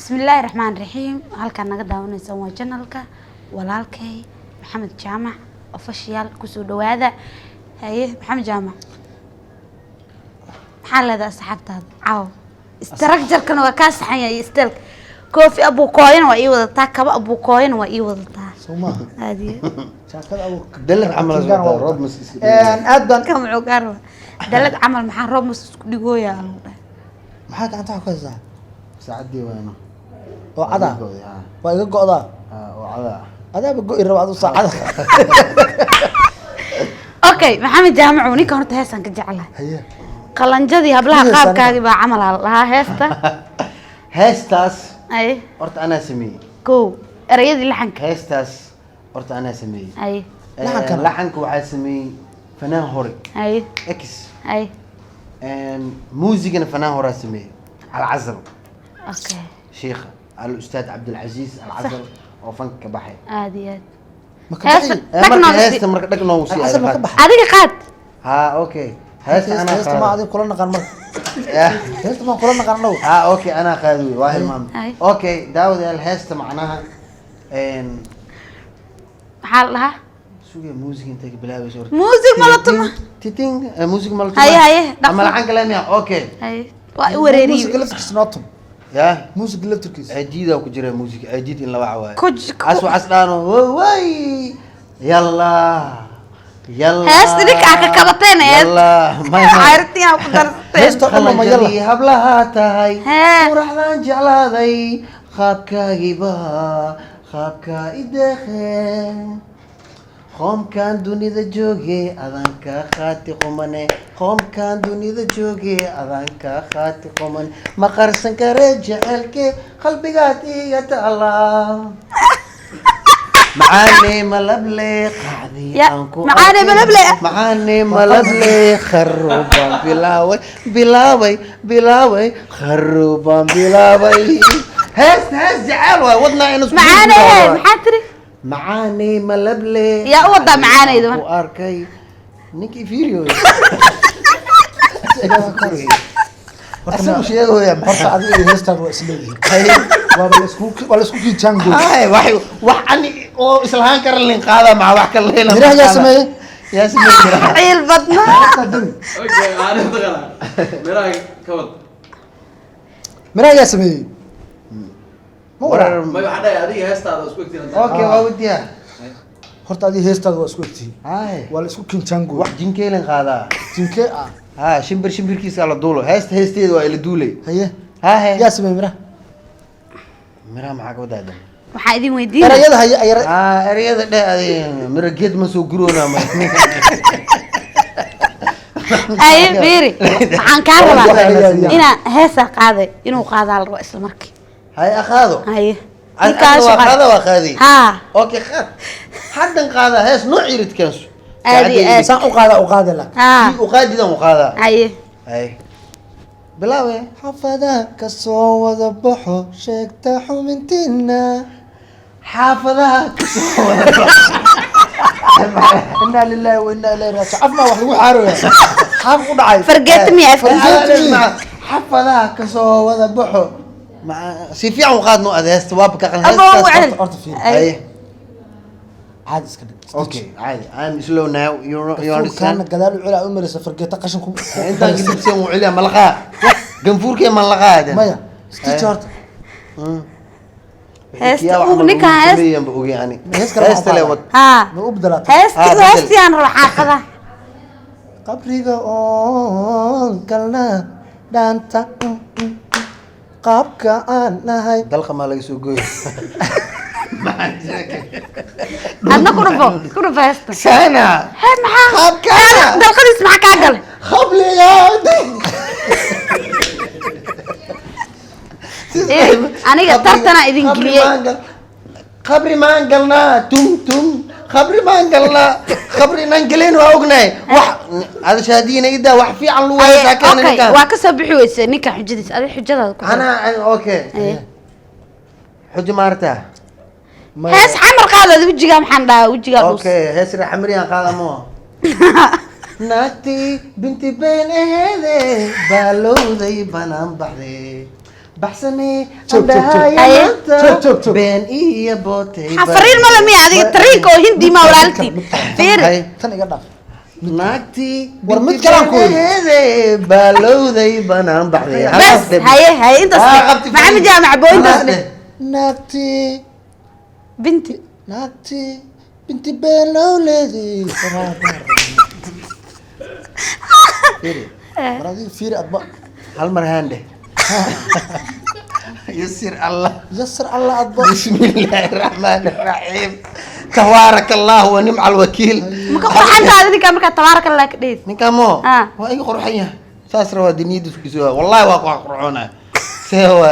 بسم الله الرحمن الرحيم. halkaan naga daawanaysan waa channelka walaalkay Maxamed Jaamac official ku soo dhawaada. haye Maxamed Jaamac maxaa leedahay asxaabtaada caaw structure-kana waa ka saxan yahay style koofi abu kooyana waa ii wadataa kaba abu kooyana waa ii wadataa Soma aadiye jaakad abu dalad camal soo roob mas isku aad baan ka muxuu gaaro dalad camal maxaa roob mas isku dhigooyaa maxaa gacanta ku haysaa saacadii waano oo cada waa iga go'daa oo cada adaaba go'i raba adu saacada okay Maxamed Jaamac ninka horta heesan ka jeclahay haye qalanjadii hablaha qaabkaagi baa camal lahaa heesta heestaas ay horta anaa sameeyey ko erayadii laxanka heestaas horta anaa sameeyey ay laxanka waxaa sameeyey fanaan hore ay x ay muusigana fanaan horaa sameeyey alcazal okay sheekha الاستاذ عبد العزيز العزل oo fanka ka baxay aad marka heesta marka dhagno uu sii adiga qaad ha okay heesta ana heesta ma adin kula naqan mar heesta ma kula naqan now ha okay ana qaadi waa hilmaam okay daawad al heesta macnaha maxaa lahaa suuga music inta bilaabay soo music malatuma titing music malatuma haye ama laxan kale miya okay haye waa wareeri music laftiis nootum ya music laftiis ajiida ku jira music ajiid in la wacawaay asu asdaano way yalla yalla heesta dika ka kabateen yalla ma caartiina ku dartay heesta ma yalla hablaha tahay quraxdan jeclaaday qaabkaagiba qaabka idakhe qoomkan dunida jooge adanka qaati qomane qoomkan dunida jooge adanka qaati qomane ma qarsan kare jecelke qalbigaad iga taala macaane malable qaadi anku macaane malable macaane malable kharuban bilaaway kharuban bilaaway hees jecel waay wadna inuu macaane maxaa tiri معاني ملبلي يا وضع معاني إذا وأركي نيكي فيريو أسمع شيء هو يا horta adiga heesta waa isleeyahay waa la isku kiitango هاي wax ani oo islahan kar lin qaada ma wax kale leena miraha yaa sameeyay ciil badna okay aan daqala miraha ka wad miraha yaa sameeyay ma waxa dhaay adiga heestaada isku egtiin okay waa wadiya horta adiga heestaada waa isku egtiin هاي waa la isku kiitango wax jinkeelan qaada jinkee ah ha shimbirkiisa la duulo heesteedu waa ila duulay haye هاي yaa sameeyay miraha maxaa ka wadaada waxaa idin weydiin erayada haye erayada dhaay mira geed ma soo guroona ma ay beeri waxaan ka rabaa ina heesa qaaday inuu qaadaa la rabo isla markii هاي أخذه هاي أخذه وأخذي ها أوكي خد حدا قاعد هاس نوع يريد كنسو هذه saan u qaada la ها وقاعد ده مقاعدة هاي هاي بلاوي xafada ka soo wada baxo sheegta xumintiina حافظها inna lillahi wa inna ilayhi raaji'uun afna wax lagu xaarooya xaaf u dhacay فرقتني حافظها كسو وذا بحو مع سيفيع وقاد نوع هذا استواب كقل horta fiir أي caadi iska dhig أوكي عادي I'm slow now you understand kana gadaal u cilaa u maraysa fargeeta qashin ku أنت قلت تسوي عليا ملقا جنفور كي ملقا هذا maya stitch horta ninka hees يعني hees kale hees tale wad ها ma u bedelaatay heestii aan rabo xaafada qabriga oon galna dhaanta qaabka aan nahay dalqa ma laga soo gooy adna ku dhufo heesta sana hee maxaa qaabka dalqadiis maxaa kaa galay qabliga aniga tartana idin geliyey qabri maan galnaa tum qabri maan galnaa qabri nan galeen waa ognay wax ada shaadiina ida wax fiican lu wada keenay okay waa ka soo bixi weysay ninka xujadiis adiga xujadaada ku ana okay xujo maarta hees xamar qaadada wajiga maxaan dhahaa wajiga okay hees xamriyan qaadamo naagti binti been aheede baalowday banaan baxday baxsane Joog, joog, joog. Aye. Joog. been iyo bootay حفرين ما لم يعدي تريك وهندي ما ولالتي فير tan iga dhaaf naagtii War mid kalaan ku weydiin. bintigeede baalowday banaan baxday بس هاي انت محمد جامع بو انت naagtii بنتي binti beelowleedii maradii fiiri adba hal mar haande yasir allah yasir alla adba بسم الله الرحمن الرحيم تبارك الله ونعم الوكيل ما قرحان هذا كان مركا تبارك الله كديد نكامو آه. واي قرحيه ساس روا دنيد فكسوا والله واقع قرعونا سوا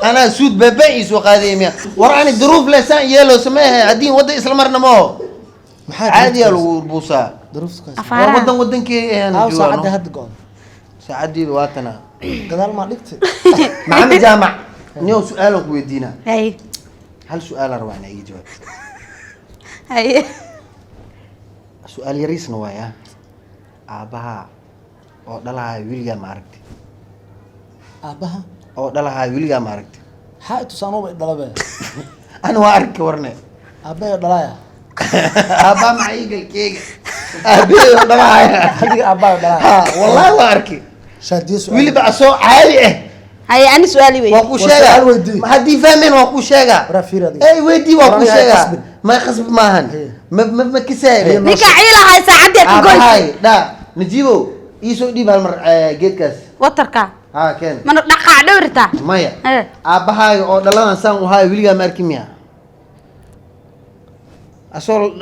انا سود ببعيس وقاديميا وراني ظروف لسان يلو سماها عدين ودا اسلام مرنمو عادي يا البوصا duruufkaas أفارا ودن كي انا aaw saacadda جوا hadda go-an ساعدي واتنا gadaal maa dhigtay محمد جامع نيو سؤالك ويدينا هاي هل سؤال رواني يجي جواب هاي سؤال يريس نوايا aabaha oo dhalahay wiliga ma aragtay aabaha oo dhalahay wiliga ma aragtay maxaa i tusaanuba i dhalabe ana waa arki warne aabayo dhalaya aba macay galkeega aabayo dhalahay hadiga aabayo dhalaya ha wallahi waa arki shaadiye su'aal wili ba soo caadi ah هاي أنا سؤالي وين waa ku War sheega su'aal weydii. ma hadii fahmeen waa ku sheega waraa fiiri adiga ay weydii waa ku War aniga sheega qasbin. ma qasb maahan Haye. ma kisaabe نيكا عيلة هاي ساعدي أتقول aabahay da najibo iisoo dhiib hal mar geedkaas وتركا ha keen ما نقع دورتا maya إيه aabbahaaga oo dhaladan saan u haayo weligaa ma arki miya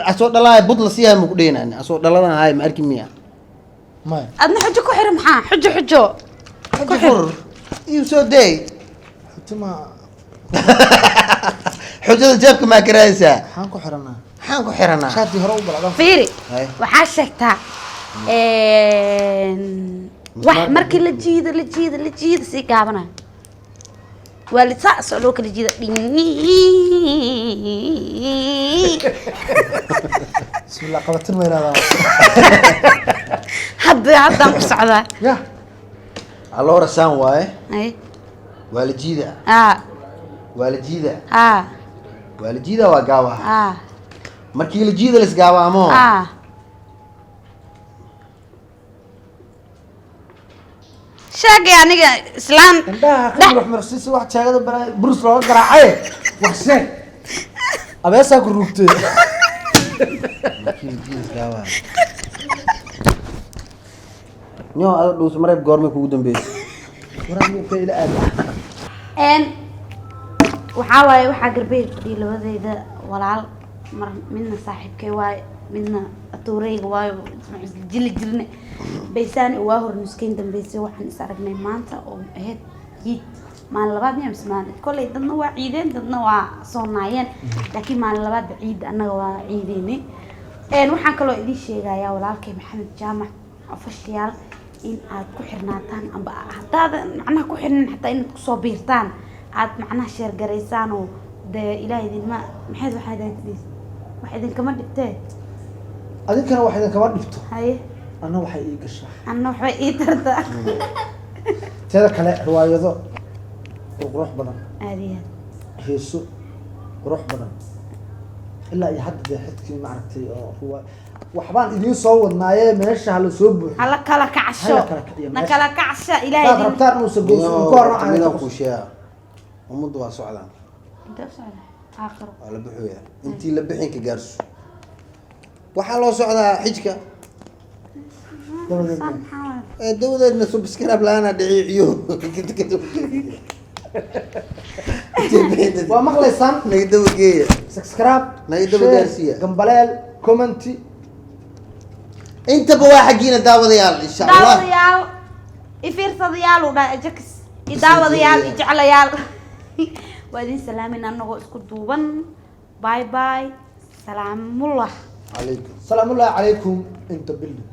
asoo dhalaaya bud la siiyahay ma ku dhehnaani asoo dhaladan haayo ma arki miya maya أدنى حجة كحر محا حجة xur iyo soo day xutima xujada jeebka maa karaaysaa maxaan ku xiranaa maxaan ku xiranaa shaadii hore u balacdan فيري Haye. waxaa sheegtaa wax markii la jiido sii gaabana waa lisaas oo loo kala jiida bismillah qabatin ma yidhahdaa haddaan ku socdaa ya alloora saan waaye ay waa la jiida aa waa la jiida aa waa la jiida waa gaabaha aa markii la jiida laisgaabaamo aa sheegay aniga islaan indhaha ka madax marsiisa wax jeegada balaa burus looga garaacaye wax sheeg abeesaa ku rugtay markii la jiida isgaabaha nio ada dhuus mareeb goormay kugu dambeysay waraa miirka ila aada waxaa waaye waxaa garbeey fadhiya labadeyda walaal mar midna saaxiibkay waaye midna atuureyga waayo jili jirne baysaan waa hor nuskayn dambeysay waxaan is aragnay maanta oo ahayd ciid maalin labaad miya mise maalin kolley dadna waa ciideen dadna waa soonaayeen laakiin maalin labaadba ciid annaga waa ciideynay waxaan kaloo idiin sheegayaa walaalkay maxamed jaamac ofashiyaal in aad ku xirnaataan amba haddaadan macnaha ku xirnin xataa inaad kusoo biirtaan aad macnaha sheergaraysaan oo dee ilaah idinma maxayd wax idinkama dhibtee adinkana wax idinkama dhibto haye anna waxay ii gashaa anna waxbay ii tartaa teeda kale riwaayado qurux badan aada iyo heeso qurux badan ilaa iyo hadda dee xidkii maaragtay oo waxbaan idiin soo wadnaaye meesha hala soo buuxiyo hala kala kacsho Hala kala kiciyo na meesha. kala kacsha ilaah hadaad idin rabtaan inuusan goosin ka horna mida aan ku sheega ummaddu waa socdaan intee u socdaa aakhiro waa la buxuya intii la bixin ka gaarso waxaa loo socdaa xijka saan maxaa waaye dawladeedna subscribe la-aana dhiciiciyo waa maqlaysaan naga dawa geeya subscribe Naga daba share, gaarsiiya. gambaleel commenti intaba waa xaggiina daawadayaal insha allah daawadayaal ifiirsadayaal uu dhahay ajax daawadayaal jeclayaal waa idin salaamin anagoo isku duuban bye bye salaamullah calaykum salaamullahi calaykum inta billi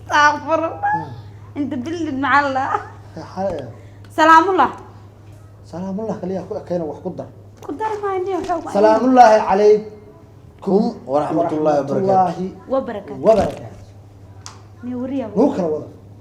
استغفر انت بلد معلا salaamullah salaamullah kaliya ku ekayna wax ku dar ku darmayni wuxuu salaamullahi calaykum waraxmatullaahi wabarakaatuh wabarakatuh wabarakaatu ni wariya nuu kala wada